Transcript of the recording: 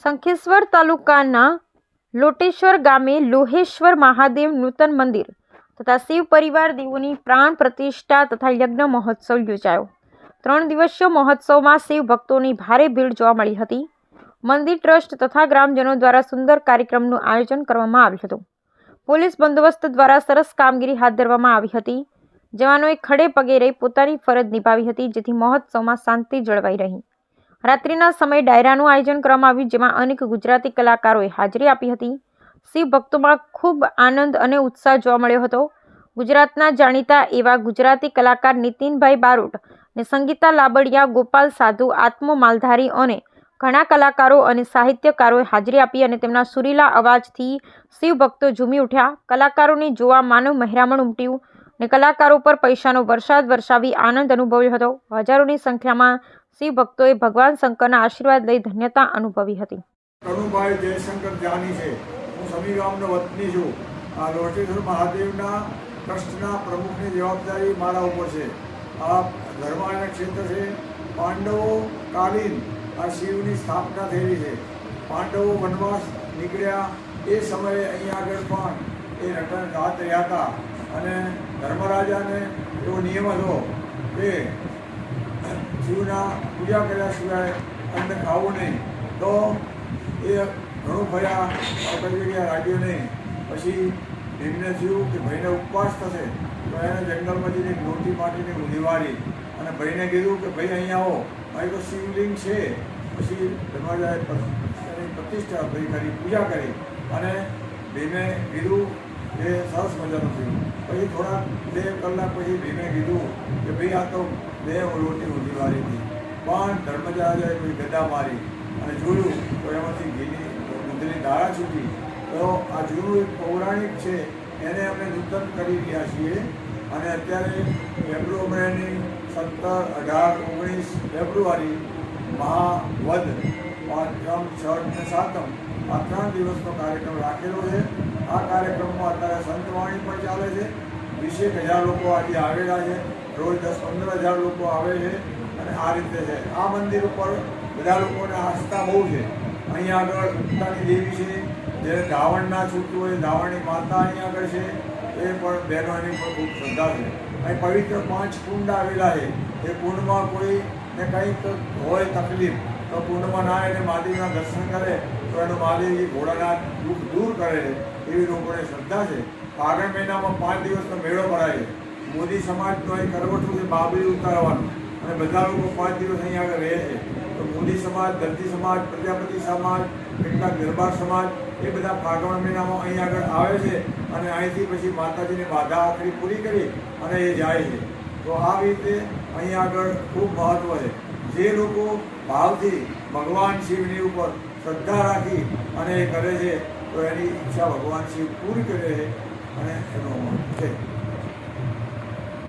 શંખેશ્વર તાલુકાના લોટેશ્વર ગામે લોહેશ્વર મહાદેવ નૂતન મંદિર તથા શિવ પરિવાર દેવોની પ્રાણ પ્રતિષ્ઠા તથા યજ્ઞ મહોત્સવ યોજાયો। 3 દિવસીય મહોત્સવમાં શિવ ભક્તોની ભારે ભીડ જોવા મળી હતી। મંદિર ટ્રસ્ટ તથા ગ્રામજનો દ્વારા સુંદર કાર્યક્રમનું આયોજન કરવામાં આવ્યું હતું। પોલીસ બંદોબસ્ત દ્વારા સરસ કામગીરી હાથ ધરવામાં આવી હતી। જવાનોએ ખડે પગે રહી પોતાની ફરજ નિભાવી હતી, જેથી મહોત્સવમાં શાંતિ જળવાઈ રહી। રાત્રિના સમયે ડાયરાનું આયોજન કરવામાં આવ્યું, જેમાં અનેક ગુજરાતી કલાકારોએ હાજરી આપી હતી। શિવ ભક્તોમાં ખૂબ આનંદ અને ઉત્સાહ જોવા મળ્યો હતો। ગુજરાતના જાણીતા એવા ગુજરાતી કલાકાર નીતિનભાઈ બારોટ ને સંગીતા લાબડિયા, ગોપાલ સાધુ, આત્મો માલધારી અને ઘણા કલાકારો અને સાહિત્યકારોએ હાજરી આપી અને તેમના સુરીલા અવાજથી શિવ ભક્તો ઝૂમી ઉઠ્યા। કલાકારોને જોવા માનવ મહેરામણ ઉમટ્યું ને કલાકારો પર પૈસાનો વરસાદ વરસાવી આનંદ અનુભવ્યો હતો। હજારોની સંખ્યામાં શિવ ભક્તોએ ભગવાન શંકરના આશીર્વાદ લઈ ધન્યતા અનુભવી હતી। કનુભાઈ જયશંકર જાની છે। હું સમી ગામનો વતની છું। આ લોટેશ્વર મહાદેવના ટ્રસ્ટના પ્રમુખની જવાબદારી મારા ઉપર છે। આ ધર્માયણ ક્ષેત્ર છે। પાંડવો કાલીન આ શિવની સ્થાપના થયેલી છે। પાંડવો વનવાસ નીકળ્યા એ સમયે અહીંયા આગળ પણ એ રટણ રાત રહ્યા હતા અને ધર્મરાજાને એવો નિયમ હતો કે શિવના પૂજા કર્યા સિવાય અન્ન ખાવું નહીં। તો એ ઘણું ફર્યા, કઈ જગ્યાએ રાખ્યું નહીં। પછી એમને થયું કે ભાઈને ઉપવાસ થશે, તો એને જંગલમાં જઈને લોટી માટીને ઉધીવાળી અને ભાઈને કીધું કે ભાઈ અહીંયા આવો, ભાઈ તો શિવલિંગ છે। પછી ધર્મરાજાએ એની પ્રતિષ્ઠા કરી, પૂજા કરી અને ભીમે કીધું એ સરસ મજાનું થયું। પછી થોડા 2 કલાક પછી ભીમે કીધું કે ભાઈ આ તો 2 લોટી ઉધીવાળી હતી, પણ ધર્મરાજાએ કોઈ ગદા મારી અને જોયું તો એમાંથી ઘીની દૂધની ધારા છૂટી। તો આ જૂનું એક પૌરાણિક છે, એને અમે નૂતન કરી રહ્યા છીએ અને અત્યારે ફેબ્રુઆરીની 17, 18, 19 ફેબ્રુઆરી મહાવદ 5મ, 6મ ને 7મ આ 3 દિવસનો કાર્યક્રમ રાખેલો છે। આ કાર્યક્રમમાં અત્યારે સંતવાણી પણ ચાલે છે। 20,000 લોકો આજે આવેલા છે। રોજ 10-15 હજાર લોકો આવે છે અને આ રીતે છે। આ મંદિર ઉપર બધા લોકોને આસ્થા બહુ છે। અહીંયા આગળ ઉત્તાની દેવી છે, જે ધાવણ ના છૂટતું હોય, ધાવણની માતા અહીંયા આગળ છે, એ પણ બહેનોની પણ ખૂબ શ્રદ્ધા છે। અહીં પવિત્ર 5 કુંડ આવેલા છે। એ કુંડમાં કોઈને કંઈક હોય તકલીફ તો કુંડમાં ના એને મહાદેવના દર્શન કરે તો એનું મહાદેવજી ભોળાનાથ દુઃખ દૂર કરે છે, એવી લોકોને શ્રદ્ધા છે। ફાગણ મહિનામાં 5 દિવસનો મેળો ભરાય છે। મોદી સમાજનો અહીં કરવટું છે બાબરી ઉતારવાનું અને બધા લોકો 5 દિવસ અહીંયા આગળ રહે છે। તો મોદી સમાજ, દર્દી સમાજ, પ્રજાપતિ સમાજ, કેટલાક દરબાર સમાજ એ બધા ફાગણ મહિનામાં અહીં આગળ આવે છે અને અહીંથી પછી માતાજીની બાધા આખરી પૂરી કરી અને એ જાય છે। તો આ રીતે અહીં આગળ ખૂબ મહત્ત્વ છે। જે લોકો ભાવથી ભગવાન શિવની ઉપર શ્રદ્ધા રાખી અને એ કરે છે તો એની ઈચ્છા ભગવાન શિવ પૂરી કરે છે અને એનો છે।